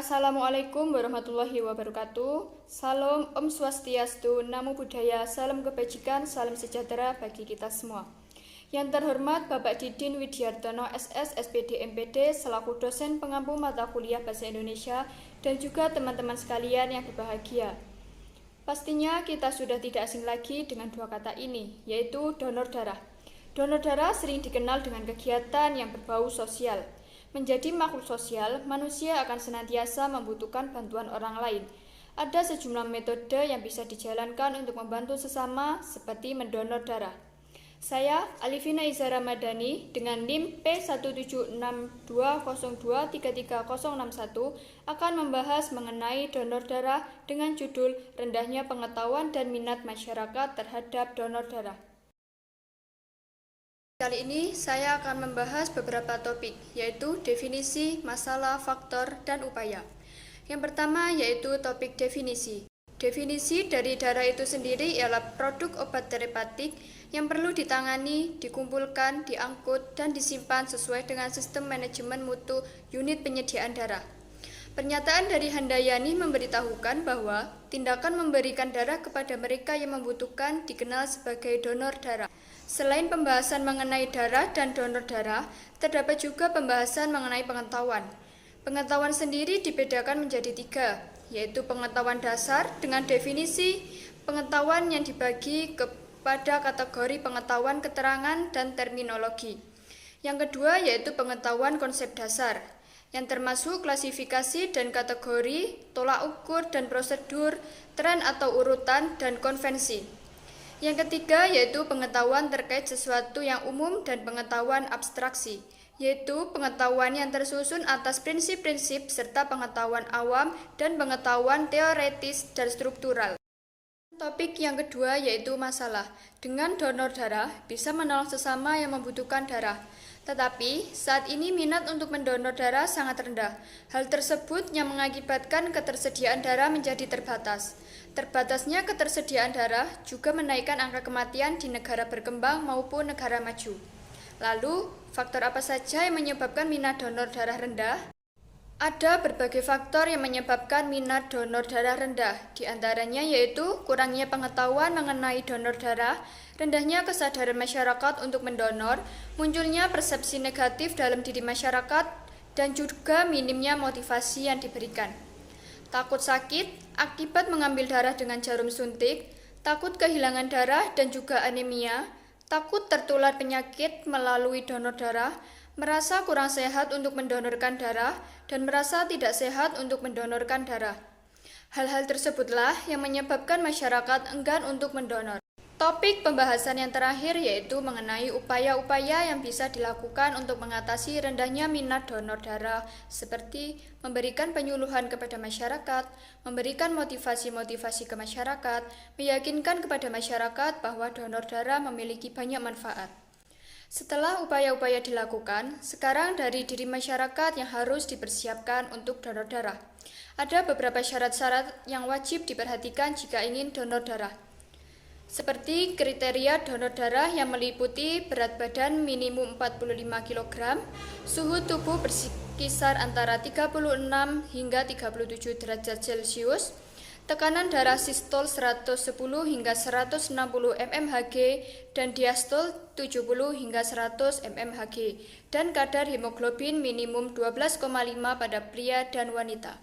Assalamualaikum warahmatullahi wabarakatuh. Salam Om Swastiastu, Namo Buddhaya, salam kebajikan, salam sejahtera bagi kita semua. Yang terhormat Bapak Didin Widyartono SS SPD MPD selaku dosen pengampu mata kuliah Bahasa Indonesia dan juga teman-teman sekalian yang berbahagia. Pastinya kita sudah tidak asing lagi dengan dua kata ini, yaitu donor darah. Donor darah sering dikenal dengan kegiatan yang berbau sosial. Menjadi makhluk sosial, manusia akan senantiasa membutuhkan bantuan orang lain. Ada sejumlah metode yang bisa dijalankan untuk membantu sesama, seperti mendonor darah. Saya, Alifina Iza Ramadhani, dengan NIM P17620233061 akan membahas mengenai donor darah dengan judul Rendahnya Pengetahuan dan Minat Masyarakat Terhadap Donor Darah. Kali ini saya akan membahas beberapa topik, yaitu definisi, masalah, faktor, dan upaya. Yang pertama yaitu topik definisi. Definisi dari darah itu sendiri ialah produk obat terapeutik yang perlu ditangani, dikumpulkan, diangkut, dan disimpan sesuai dengan sistem manajemen mutu unit penyediaan darah. Pernyataan dari Handayani memberitahukan bahwa tindakan memberikan darah kepada mereka yang membutuhkan dikenal sebagai donor darah. Selain pembahasan mengenai darah dan donor darah, terdapat juga pembahasan mengenai pengetahuan. Pengetahuan sendiri dibedakan menjadi tiga, yaitu pengetahuan dasar dengan definisi, pengetahuan yang dibagi kepada kategori pengetahuan keterangan dan terminologi. Yang kedua yaitu pengetahuan konsep dasar, yang termasuk klasifikasi dan kategori, tolak ukur dan prosedur, tren atau urutan, dan konvensi. Yang ketiga yaitu pengetahuan terkait sesuatu yang umum dan pengetahuan abstraksi, yaitu pengetahuan yang tersusun atas prinsip-prinsip serta pengetahuan awam dan pengetahuan teoretis dan struktural. Topik yang kedua yaitu masalah. Dengan donor darah bisa menolong sesama yang membutuhkan darah. Tetapi saat ini minat untuk mendonor darah sangat rendah. Hal tersebut yang mengakibatkan ketersediaan darah menjadi terbatas. Terbatasnya ketersediaan darah juga menaikkan angka kematian di negara berkembang maupun negara maju. Lalu, faktor apa saja yang menyebabkan minat donor darah rendah? Ada berbagai faktor yang menyebabkan minat donor darah rendah, di antaranya yaitu kurangnya pengetahuan mengenai donor darah, rendahnya kesadaran masyarakat untuk mendonor, munculnya persepsi negatif dalam diri masyarakat, dan juga minimnya motivasi yang diberikan. Takut sakit akibat mengambil darah dengan jarum suntik, takut kehilangan darah dan juga anemia, takut tertular penyakit melalui donor darah, merasa kurang sehat untuk mendonorkan darah, dan merasa tidak sehat untuk mendonorkan darah. Hal-hal tersebutlah yang menyebabkan masyarakat enggan untuk mendonor. Topik pembahasan yang terakhir yaitu mengenai upaya-upaya yang bisa dilakukan untuk mengatasi rendahnya minat donor darah, seperti memberikan penyuluhan kepada masyarakat, memberikan motivasi-motivasi ke masyarakat, meyakinkan kepada masyarakat bahwa donor darah memiliki banyak manfaat. Setelah upaya-upaya dilakukan, sekarang dari diri masyarakat yang harus dipersiapkan untuk donor darah. Ada beberapa syarat-syarat yang wajib diperhatikan jika ingin donor darah. Seperti kriteria donor darah yang meliputi berat badan minimum 45 kg, suhu tubuh berkisar antara 36 hingga 37 derajat Celcius, tekanan darah sistol 110 hingga 160 mmHg dan diastol 70 hingga 100 mmHg dan kadar hemoglobin minimum 12,5 pada pria dan wanita.